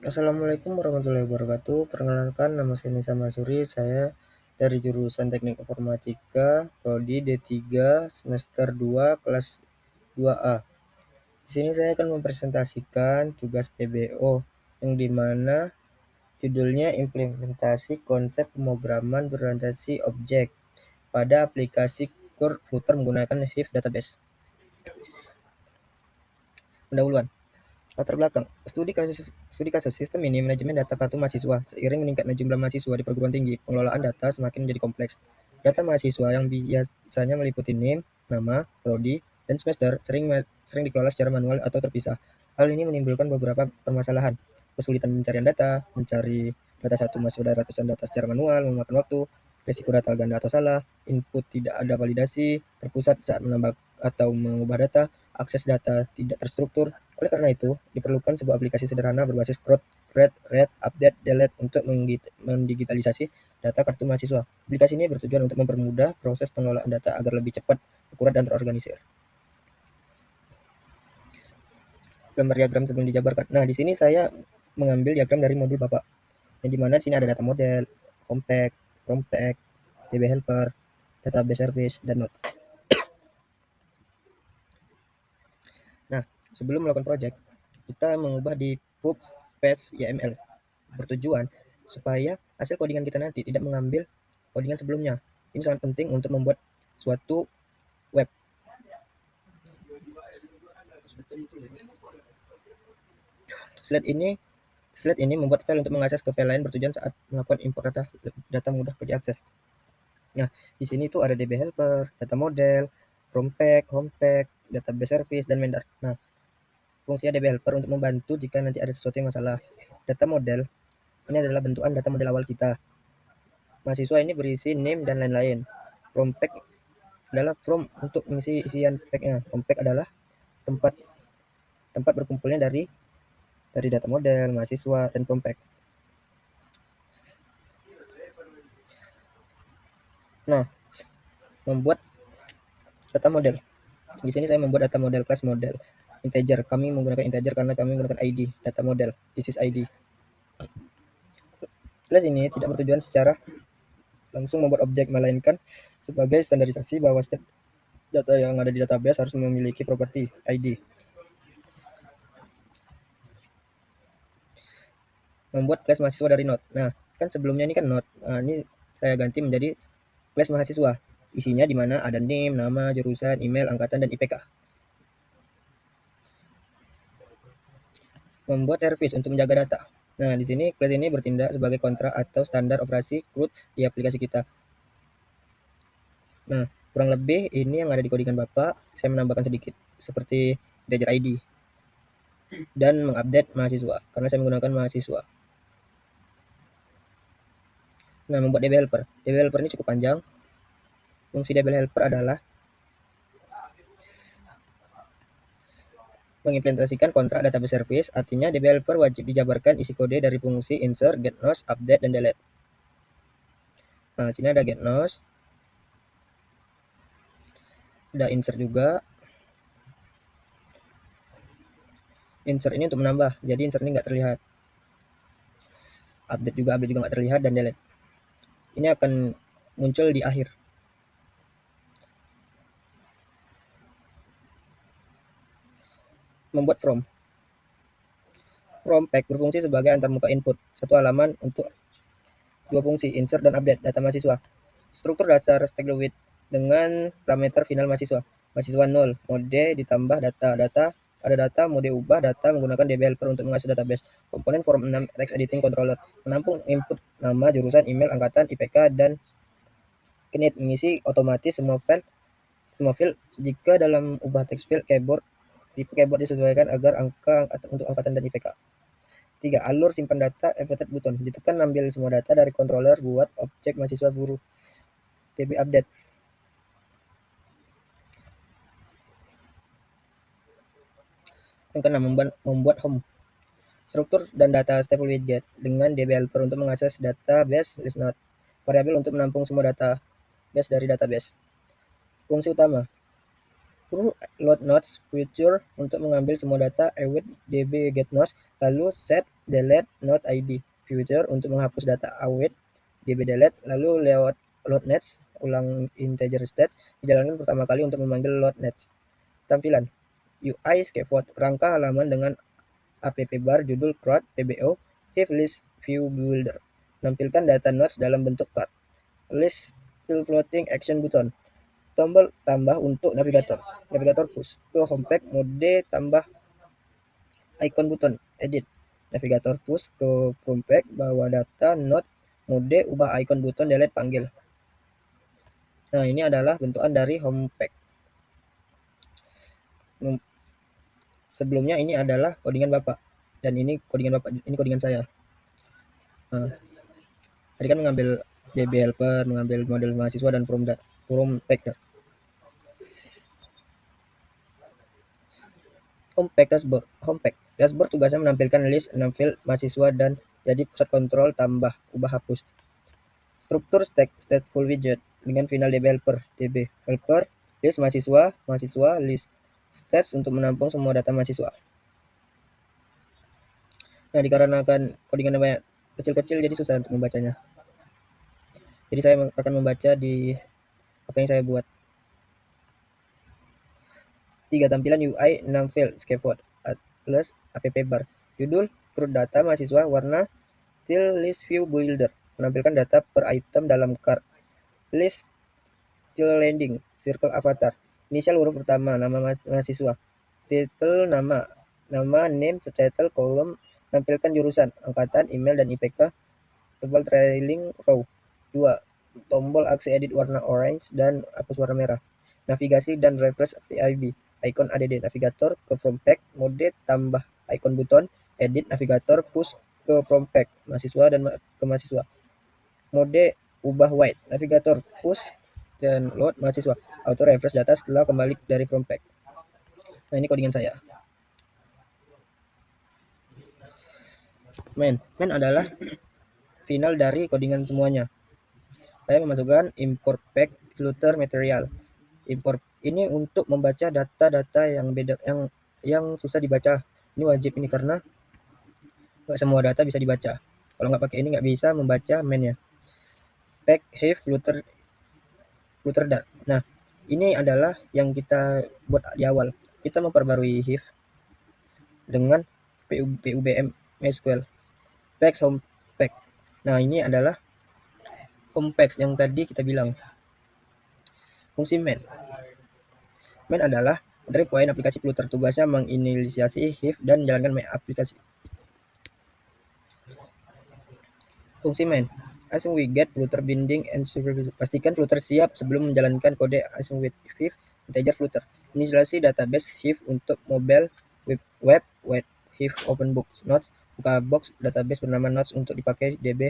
Assalamualaikum warahmatullahi wabarakatuh. Perkenalkan, nama saya Nisa Masuri. Saya dari jurusan Teknik Informatika, Prodi D3, semester 2, kelas 2A. Di sini saya akan mempresentasikan tugas PBO, yang dimana judulnya implementasi konsep pemrograman berorientasi objek pada aplikasi Flutter menggunakan Hive Database. Pendahuluan. Latar belakang, studi kasus sistem ini manajemen data kartu mahasiswa. Seiring meningkatnya jumlah mahasiswa di perguruan tinggi, pengelolaan data semakin menjadi kompleks. Data mahasiswa yang biasanya meliputi NIM, nama, prodi, dan semester sering dikelola secara manual atau terpisah. Hal ini menimbulkan beberapa permasalahan. Kesulitan pencarian data, mencari data satu mahasiswa dari ratusan data secara manual, memakan waktu, risiko data ganda atau salah, input tidak ada validasi, terpusat saat menambah atau mengubah data, akses data tidak terstruktur. Oleh karena itu, diperlukan sebuah aplikasi sederhana berbasis create, read, update, delete untuk mendigitalisasi data kartu mahasiswa. Aplikasi ini bertujuan untuk mempermudah proses pengelolaan data agar lebih cepat, akurat, dan terorganisir. Gambar diagram sebelum dijabarkan. Nah, di sini saya mengambil diagram dari modul Bapak. Yang dimana di sini ada data model, compact, compact, DB helper, database service, dan node. Nah, sebelum melakukan project, kita mengubah di pub space YML. Bertujuan supaya hasil codingan kita nanti tidak mengambil codingan sebelumnya. Ini sangat penting untuk membuat suatu web. Slide ini membuat file untuk mengakses ke file lain bertujuan saat melakukan import data mudah diakses. Nah, di sini tuh ada DB helper, data model, from pack, home pack, database service, dan vendor. Nah, fungsi DB helper untuk membantu jika nanti ada sesuatu yang masalah. Data model ini adalah bentukan data model awal kita. Mahasiswa ini berisi name dan lain-lain. From pack adalah from untuk mengisi isian packnya. From pack adalah tempat tempat berkumpulnya dari data model, mahasiswa, dan from pack. Nah, membuat data model. Di sini saya membuat data model class model integer. Kami menggunakan integer karena kami menggunakan ID data model. This is ID. Class ini tidak bertujuan secara langsung membuat objek, melainkan sebagai standarisasi bahwa setiap data yang ada di database harus memiliki properti ID. Membuat kelas mahasiswa dari Node. Nah, kan sebelumnya ini kan Node. Nah, ini saya ganti menjadi kelas mahasiswa. Isinya di mana ada name, nama, jurusan, email, angkatan, dan IPK. Membuat service untuk menjaga data. Nah, di sini kelas ini bertindak sebagai kontrak atau standar operasi CRUD di aplikasi kita. Nah, kurang lebih ini yang ada di codingan Bapak. Saya menambahkan sedikit seperti integer ID dan mengupdate mahasiswa karena saya menggunakan mahasiswa. Nah, membuat DB helper. DB helper ini cukup panjang. Fungsi DB helper adalah mengimplementasikan kontrak database service, artinya developer wajib dijabarkan isi kode dari fungsi insert, getNodes, update, dan delete. Nah, sini ada getNodes, ada insert juga. Insert ini untuk menambah, jadi insert ini nggak terlihat. Update juga nggak terlihat, dan delete. Ini akan muncul di akhir. Membuat from. From pack berfungsi sebagai antarmuka input, satu halaman untuk dua fungsi, insert dan update data mahasiswa. Struktur dasar stack with dengan parameter final mahasiswa. Mahasiswa 0, mode ditambah data, ada data, mode ubah data menggunakan DB helper untuk mengakses database. Komponen form 6 text editing controller, menampung input nama, jurusan, email, angkatan, IPK, dan init mengisi otomatis semua field. Jika dalam ubah text field keyboard, tipe keyboard disesuaikan agar angka untuk angkatan dan IPK. 3. Alur simpan data elevated button. Ditekan ambil semua data dari controller buat objek mahasiswa guru. DB update. Yang keenam, membuat home. Struktur dan data stable widget dengan DB helper untuk mengakses database list node. Variabel untuk menampung semua database dari database. Fungsi utama. Load nodes future untuk mengambil semua data await DB get nodes, lalu set delete node ID future untuk menghapus data await db delete, lalu lewat load next ulang integer stats dijalankan pertama kali untuk memanggil load next. Tampilan UI scaffold rangka halaman dengan app bar judul CRUD PBO Hive list view builder. Nampilkan data nodes dalam bentuk card. List still floating action button. Tombol tambah untuk navigator. Navigator push ke homepage mode tambah icon button edit. Navigator push ke homepage bawa data node mode ubah icon button delete panggil. Nah, ini adalah bentukan dari homepage. Sebelumnya ini adalah codingan Bapak dan ini codingan Bapak, ini codingan saya. Nah, tadi kan mengambil DB helper, mengambil model mahasiswa dan from pack. Homepage dashboard. Homepage dashboard tugasnya menampilkan list 6 field mahasiswa dan jadi pusat kontrol tambah ubah hapus. Struktur stateful widget dengan final DB helper. DB helper list mahasiswa, mahasiswa list stats untuk menampung semua data mahasiswa. Nah, dikarenakan codingan banyak kecil-kecil jadi susah untuk membacanya. Jadi saya akan membaca di apa yang saya buat. 3 tampilan UI 6 field scaffold plus app bar. Judul CRUD data mahasiswa, warna till list view builder menampilkan data per item dalam card. List till landing circle avatar. Inisial huruf pertama nama mahasiswa. Title nama name title kolom menampilkan jurusan, angkatan, email dan IPK. Tebal trailing row. 2. Tombol aksi edit warna orange dan hapus warna merah. Navigasi dan refresh VIB. Icon ADD navigator ke from pack mode tambah icon button edit navigator push ke from pack mahasiswa dan ke mahasiswa. Mode ubah white navigator push dan load mahasiswa. Auto refresh data setelah kembali dari from pack. Nah, ini codingan saya. Main adalah final dari codingan semuanya. Saya memasukkan import pack filter material. Import ini untuk membaca data-data yang beda, yang susah dibaca. Ini wajib ini karena nggak semua data bisa dibaca. Kalau nggak pakai ini nggak bisa membaca mainnya. Pack Hive flutter dart. Nah, ini adalah yang kita buat di awal. Kita memperbarui Hive dengan PUBM SQL. Pack home pack. Nah, ini adalah home pack yang tadi kita bilang. Fungsi main. Main adalah entry point aplikasi flutter, tugasnya menginisiasi Hive dan menjalankan main aplikasi. Fungsi main. Async widget flutter binding and supervisor. Pastikan flutter siap sebelum menjalankan kode async with Hive integer flutter. Inisiasi database Hive untuk mobile, web, Hive open box nodes, buka box database bernama nodes untuk dipakai DB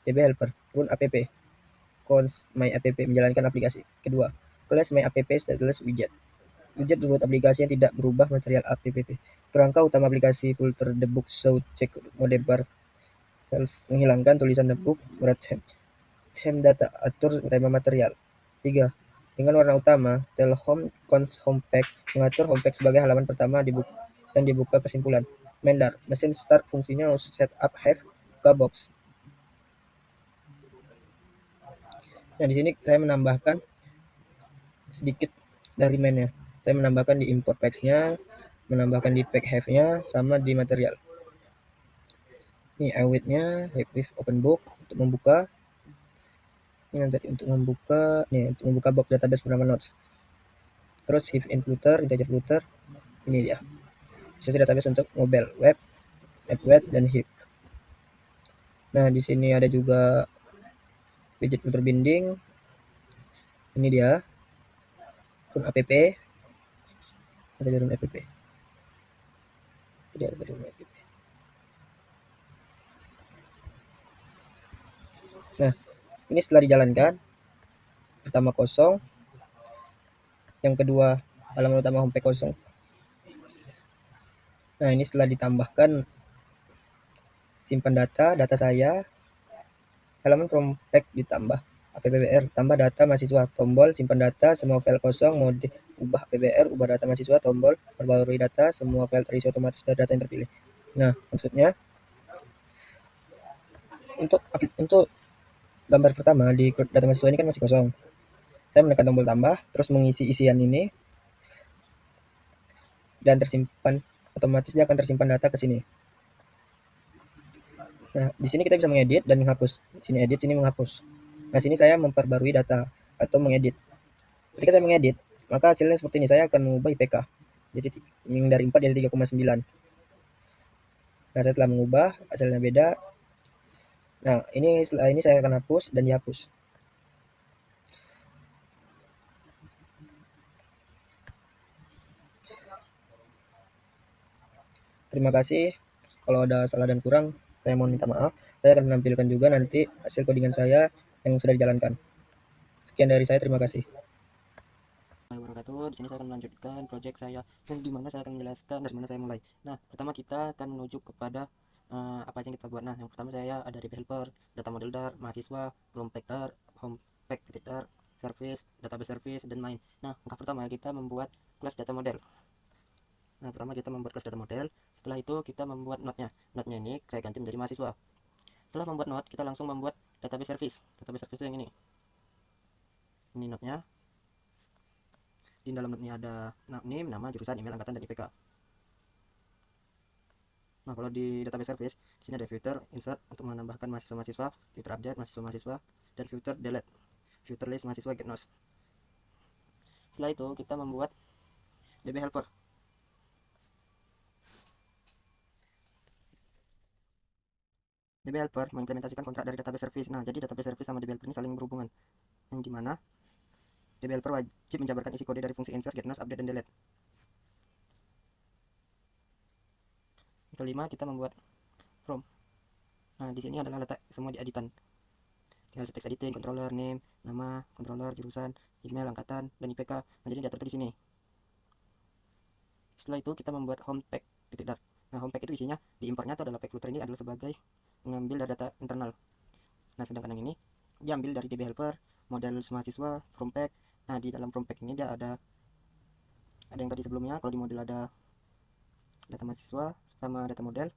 helper. Run app. Const my app menjalankan aplikasi. Kedua, class my app stateless widget. Widget root aplikasi yang tidak berubah material app. Kerangka utama aplikasi filter debug show check mode bar files menghilangkan tulisan debug berat theme data atur tema material. 3. Dengan warna utama tell home const homepack mengatur homepack sebagai halaman pertama yang dibuka kesimpulan. Mendar mesin start fungsinya setup Hive buka box. Nah, di sini saya menambahkan sedikit dari mainnya. Saya menambahkan di import packs-nya, menambahkan di pack Hive-nya, sama di material. Ini await-nya, Hive open book untuk membuka. Ini tadi untuk membuka box database bernama nodes. Terus Hive includer, integer flutter, ini dia. Bisa database untuk mobile, web, web dan Hive. Nah, di sini ada juga widget flutter binding. Ini dia. Run app. Tadi run app. Tadi ada run app. Nah, ini setelah dijalankan, pertama kosong, yang kedua halaman utama homepage kosong. Nah, ini setelah ditambahkan simpan data saya, halaman from pack ditambah appbr, tambah data mahasiswa, tombol simpan data, semua file kosong, mode ubah appbr, ubah data mahasiswa, tombol perbarui data, semua file terisi otomatis dari data yang terpilih. Nah, maksudnya untuk gambar pertama di data mahasiswa ini kan masih kosong. Saya menekan tombol tambah, terus mengisi isian ini dan tersimpan, otomatis dia akan tersimpan data ke sini. Nah, di sini kita bisa mengedit dan menghapus. Sini edit, sini menghapus. Nah, sini saya memperbarui data atau mengedit. Ketika saya mengedit, maka hasilnya seperti ini. Saya akan mengubah IPK. Jadi yang dari 4 jadi 3,9. Nah, saya telah mengubah, hasilnya beda. Nah, ini setelah ini saya akan hapus dan dihapus. Terima kasih. Kalau ada salah dan kurang, saya mohon minta maaf. Saya akan menampilkan juga nanti hasil codingan saya yang sudah dijalankan. Sekian dari saya, terima kasih. Wabarakatuh. Di sini saya akan melanjutkan project saya, yang di mana saya akan menjelaskan dari mana saya mulai. Nah, pertama kita akan menuju kepada apa aja yang kita buat. Nah, yang pertama saya ada DB helper, data model dar, mahasiswa, from pack dar, home pack titik dar, service, database service, dan main. Nah, langkah pertama kita membuat kelas data model. Nah, pertama kita membuat kelas data model. Setelah itu kita membuat node-nya. Node-nya ini saya ganti menjadi mahasiswa. Setelah membuat node, kita langsung membuat database service. Database service itu yang ini. Ini node-nya. Di dalam node-nya ada name, nama, jurusan, email, angkatan, dan IPK. Nah, kalau di database service, di sini ada filter, insert untuk menambahkan mahasiswa-mahasiswa, filter update mahasiswa-mahasiswa, dan filter delete, filter list mahasiswa get nos. Setelah itu kita membuat DB helper. DB helper mengimplementasikan kontrak dari database service. Nah, jadi database service sama DB helper ini saling berhubungan. Yang dimana DB helper wajib menjabarkan isi kode dari fungsi insert, get nos, update, dan delete. Yang kelima, kita membuat from. Nah, di sini adalah letak semua di editan. Tinggal di text editing, controller, name, nama, controller, jurusan, email, angkatan, dan IPK. Nah, jadi diatur di sini. Setelah itu kita membuat home pack titik dar. Nah, home pack itu isinya di importnya itu adalah pack footer ini adalah sebagai mengambil dari data internal. Nah, sedangkan yang ini diambil dari DB helper, model mahasiswa, from pack. Nah, di dalam from pack ini dia ada yang tadi sebelumnya. Kalau di model ada data mahasiswa sama data model,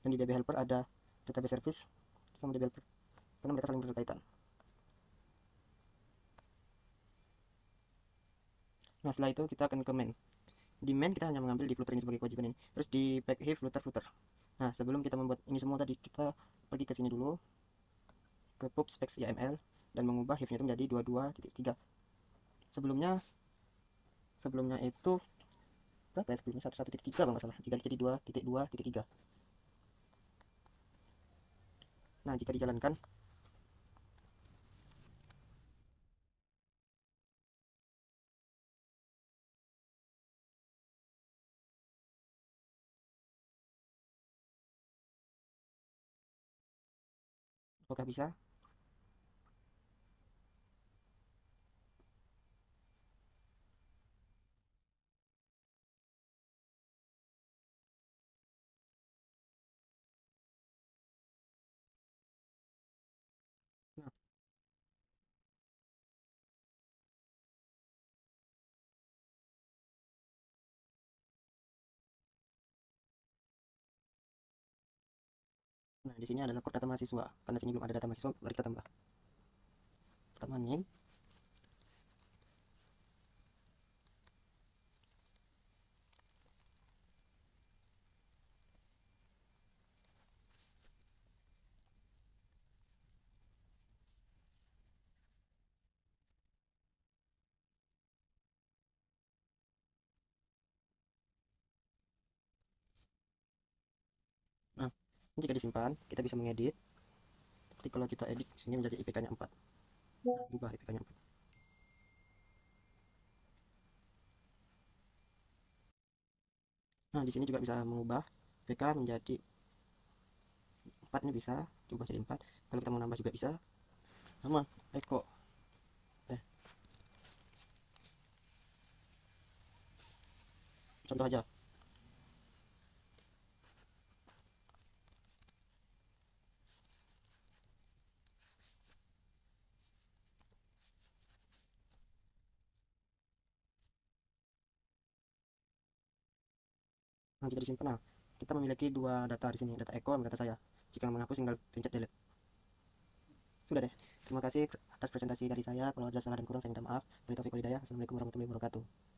dan di DB helper ada database service sama DB helper karena mereka saling berkaitan. Nah, setelah itu kita akan ke main. Di main kita hanya mengambil di footer ini sebagai kewajiban ini. Terus di pack hiv footer. Nah, sebelum kita membuat ini semua tadi, kita pergi ke sini dulu ke pub specs YML dan mengubah hivnya itu menjadi 22.3. Sebelumnya sebelumnya itu berapa ya, sebelumnya 11.3 kalau nggak salah, diganti jadi 2.2.3. Nah, jika dijalankan, apakah bisa? Nah, nah, di sini adalah kod data mahasiswa, karena sini belum ada data mahasiswa, mari kita tambah. Pertama name. Nah, ini jika disimpan kita bisa mengedit. Tapi kalau kita edit sini menjadi IPK-nya 4. Ubah IPK-nya 4. Nah, di sini juga bisa mengubah IPK menjadi 4, ini bisa diubah jadi 4. Kalau kita mau nambah juga bisa. Nama Eko. Eh, contoh aja. Nah, jika disimpan, nah, kita memiliki dua data di sini, data Eko dan data saya. Jika menghapus tinggal pencet delete. Sudah deh. Terima kasih atas presentasi dari saya. Kalau ada salah dan kurang saya minta maaf. Wabillahi taufiq wal hidayah. Assalamualaikum warahmatullahi wabarakatuh.